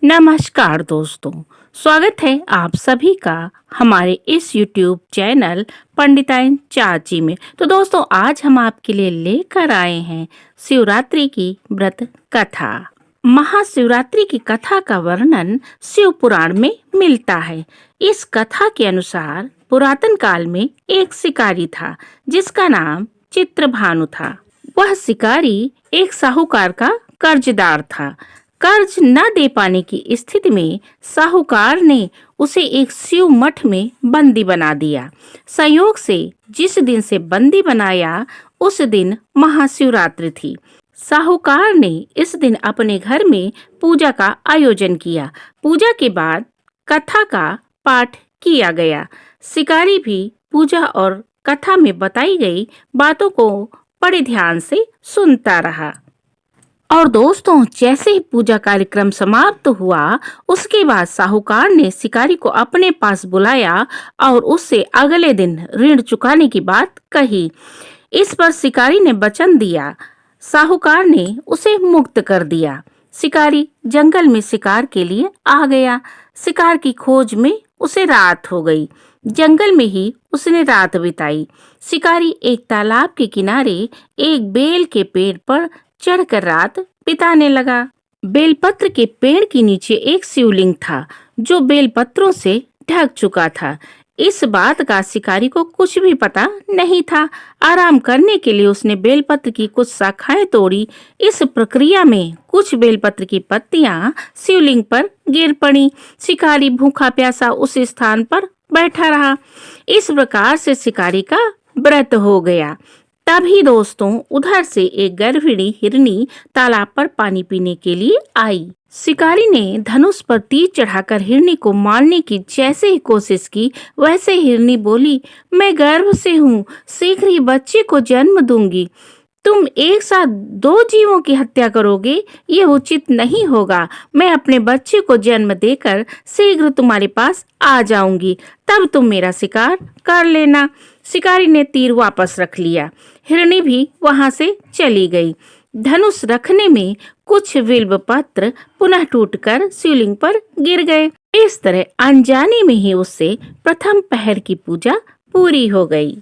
नमस्कार दोस्तों, स्वागत है आप सभी का हमारे इस YouTube चैनल पंडिताइन चाची में। तो दोस्तों, आज हम आपके लिए लेकर आए हैं शिवरात्रि की व्रत कथा। महाशिवरात्रि की कथा का वर्णन शिव पुराण में मिलता है। इस कथा के अनुसार पुरातन काल में एक शिकारी था जिसका नाम चित्रभानु था। वह शिकारी एक साहूकार का कर्जदार था। कर्ज न दे पाने की स्थिति में साहूकार ने उसे एक शिव मठ में बंदी बना दिया। संयोग से जिस दिन से बंदी बनाया उस दिन महाशिवरात्रि थी। साहूकार ने इस दिन अपने घर में पूजा का आयोजन किया। पूजा के बाद कथा का पाठ किया गया। शिकारी भी पूजा और कथा में बताई गई बातों को बड़े ध्यान से सुनता रहा। और दोस्तों, जैसे ही पूजा कार्यक्रम समाप्त हुआ उसके बाद साहूकार ने शिकारी को अपने पास बुलाया और उससे अगले दिन ऋण चुकाने की बात कही। इस पर शिकारी ने वचन दिया। साहूकार ने उसे मुक्त कर दिया। शिकारी जंगल में शिकार के लिए आ गया। शिकार की खोज में उसे रात हो गई। जंगल में ही उसने रात बिताई। शिकारी एक तालाब के किनारे एक बेल के पेड़ पर चढ़कर रात बिताने लगा। बेलपत्र के पेड़ के नीचे एक शिवलिंग था जो बेलपत्रों से ढक चुका था। इस बात का शिकारी को कुछ भी पता नहीं था। आराम करने के लिए उसने बेलपत्र की कुछ शाखाएं तोड़ी। इस प्रक्रिया में कुछ बेलपत्र की पत्तियां शिवलिंग पर गिर पड़ी। शिकारी भूखा प्यासा उस स्थान पर बैठा रहा। इस प्रकार से शिकारी का व्रत हो गया। तभी दोस्तों, उधर से एक गर्भिणी हिरनी तालाब पर पानी पीने के लिए आई। शिकारी ने धनुष पर तीर चढ़ाकर हिरनी को मारने की जैसे ही कोशिश की, वैसे हिरनी बोली, मैं गर्भ से हूँ, शीघ्र ही बच्चे को जन्म दूंगी। तुम एक साथ दो जीवों की हत्या करोगे, ये उचित नहीं होगा। मैं अपने बच्चे को जन्म देकर शीघ्र तुम्हारे पास आ जाऊंगी, तब तुम मेरा शिकार कर लेना। शिकारी ने तीर वापस रख लिया। हिरनी भी वहां से चली गई। धनुष रखने में कुछ बिल्व पत्र पुनः टूटकर शिवलिंग पर गिर गए। इस तरह अनजाने में ही उससे प्रथम पहर की पूजा पूरी हो गई।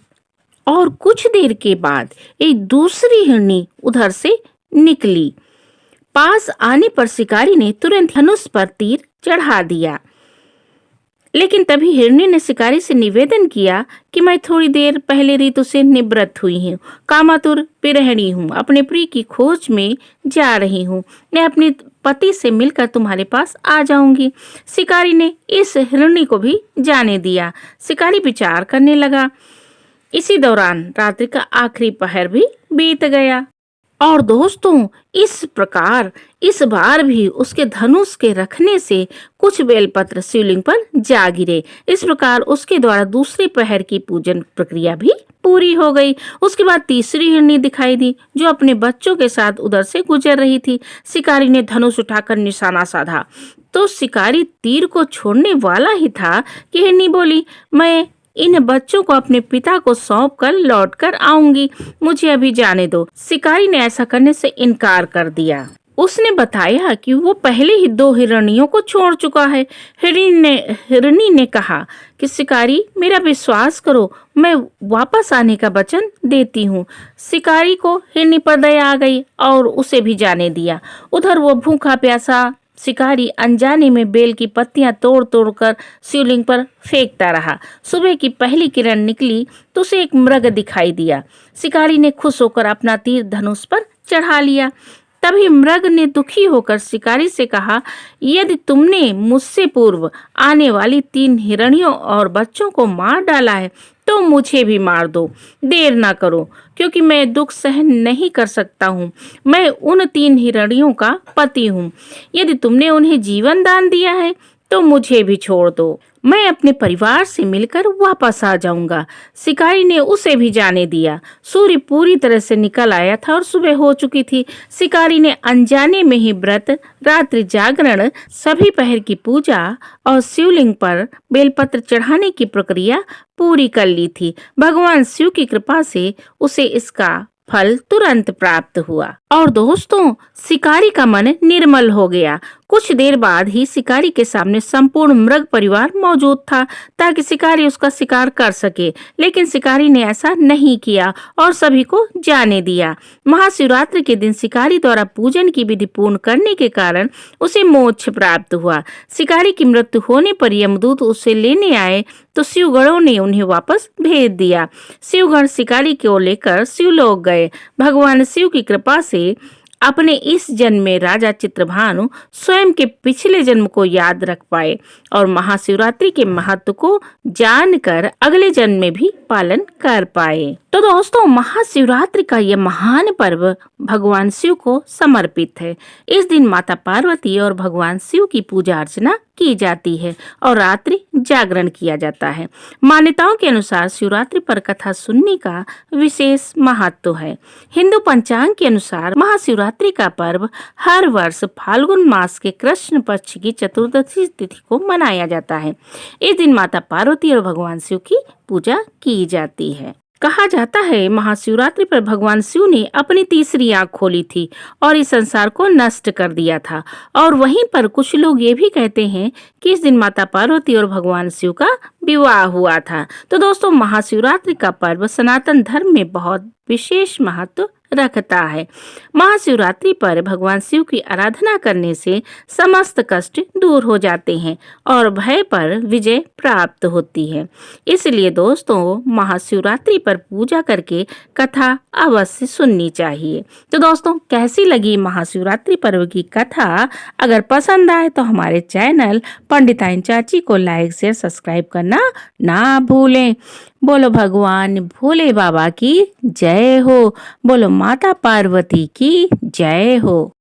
और कुछ देर के बाद एक दूसरी हिरनी उधर से निकली। पास आने पर शिकारी ने तुरंत धनुष पर तीर चढ़ा दिया। लेकिन तभी हिरनी ने शिकारी से निवेदन किया कि मैं थोड़ी देर पहले ऋतु से निवृत्त हुई हूँ, कामातुर विरहिणी हूँ, अपने प्रिय की खोज में जा रही हूँ। मैं अपने पति से मिलकर तुम्हारे पास आ जाऊंगी। शिकारी ने इस हिरनी को भी जाने दिया। शिकारी विचार करने लगा। इसी दौरान रात्रि का आखिरी पहर भी बीत गया। और दोस्तों, इस प्रकार इस बार भी उसके धनुष के रखने से कुछ बेलपत्र शिवलिंग पर जा गिरे। इस प्रकार उसके द्वारा दूसरे पहर की पूजन प्रक्रिया भी पूरी हो गई। उसके बाद तीसरी हिरनी दिखाई दी जो अपने बच्चों के साथ उधर से गुजर रही थी। शिकारी ने धनुष उठाकर निशाना साधा तो शिकारी तीर को छोड़ने वाला ही था कि हिरनी बोली, मैं इन बच्चों को अपने पिता को सौंप कर लौट कर आऊंगी, मुझे अभी जाने दो। शिकारी ने ऐसा करने से इनकार कर दिया। उसने बताया कि वो पहले ही दो हिरणियों को छोड़ चुका है। हिरनी ने कहा कि शिकारी, मेरा विश्वास करो, मैं वापस आने का वचन देती हूँ। शिकारी को हिरनी पर दया आ गई और उसे भी जाने दिया। उधर वो भूखा प्यासा शिकारी अनजाने में बेल की पत्तियां तोड़ तोड़ कर शिवलिंग पर फेंकता रहा। सुबह की पहली किरण निकली तो उसे एक मृग दिखाई दिया। शिकारी ने खुश होकर अपना तीर धनुष पर चढ़ा लिया। तभी मृग ने दुखी होकर शिकारी से कहा, यदि तुमने मुझसे पूर्व आने वाली 3 हिरणियों और बच्चों को मार डाला है तो मुझे भी मार दो। देर ना करो, क्योंकि मैं दुख सहन नहीं कर सकता हूँ। मैं उन 3 हिरणियों का पति हूँ। यदि तुमने उन्हें जीवन दान दिया है तो मुझे भी छोड़ दो। मैं अपने परिवार से मिलकर वापस आ जाऊंगा। शिकारी ने उसे भी जाने दिया। सूर्य पूरी तरह से निकल आया था और सुबह हो चुकी थी। शिकारी ने अनजाने में ही व्रत, रात्रि जागरण, सभी पहर की पूजा और शिवलिंग पर बेलपत्र चढ़ाने की प्रक्रिया पूरी कर ली थी। भगवान शिव की कृपा से उसे इसका फल तुरंत प्राप्त हुआ। और दोस्तों, शिकारी का मन निर्मल हो गया। कुछ देर बाद ही शिकारी के सामने संपूर्ण मृग परिवार मौजूद था ताकि शिकारी उसका शिकार कर सके, लेकिन शिकारी ने ऐसा नहीं किया और सभी को जाने दिया। महाशिवरात्रि के दिन शिकारी द्वारा पूजन की विधि पूर्ण करने के कारण उसे मोक्ष प्राप्त हुआ। शिकारी की मृत्यु होने पर यमदूत उसे लेने आए तो शिवगणों ने उन्हें वापस भेज दिया। शिवगण शिकारी को लेकर शिवलोक गए। भगवान शिव की कृपा से अपने इस जन्म में राजा चित्रभानु स्वयं के पिछले जन्म को याद रख पाए और महाशिवरात्रि के महत्व को जानकर अगले जन्म में भी पालन कर पाए। तो दोस्तों, महाशिवरात्रि का यह महान पर्व भगवान शिव को समर्पित है। इस दिन माता पार्वती और भगवान शिव की पूजा अर्चना की जाती है और रात्रि जागरण किया जाता है। मान्यताओं के अनुसार शिवरात्रि पर कथा सुनने का विशेष महत्व है। हिंदू पंचांग के अनुसार महाशिवरात्रि का पर्व हर वर्ष फाल्गुन मास के कृष्ण पक्ष की चतुर्दशी तिथि को मनाया जाता है। इस दिन माता पार्वती और भगवान शिव की पूजा की जाती है। कहा जाता है महाशिवरात्रि पर भगवान शिव ने अपनी तीसरी आंख खोली थी और इस संसार को नष्ट कर दिया था। और वहीं पर कुछ लोग ये भी कहते हैं कि इस दिन माता पार्वती और भगवान शिव का विवाह हुआ था। तो दोस्तों, महाशिवरात्रि का पर्व सनातन धर्म में बहुत विशेष महत्व रखता है। महाशिवरात्रि पर भगवान शिव की आराधना करने से समस्त कष्ट दूर हो जाते हैं और भय पर विजय प्राप्त होती है। इसलिए दोस्तों, महाशिवरात्रि पर पूजा करके कथा अवश्य सुननी चाहिए। तो दोस्तों, कैसी लगी महाशिवरात्रि पर्व की कथा? अगर पसंद आए तो हमारे चैनल पंडिताइन चाची को लाइक शेयर सब्सक्राइब करना ना भूलें। बोलो भगवान भोले बाबा की जय हो। बोलो माता पार्वती की जय हो।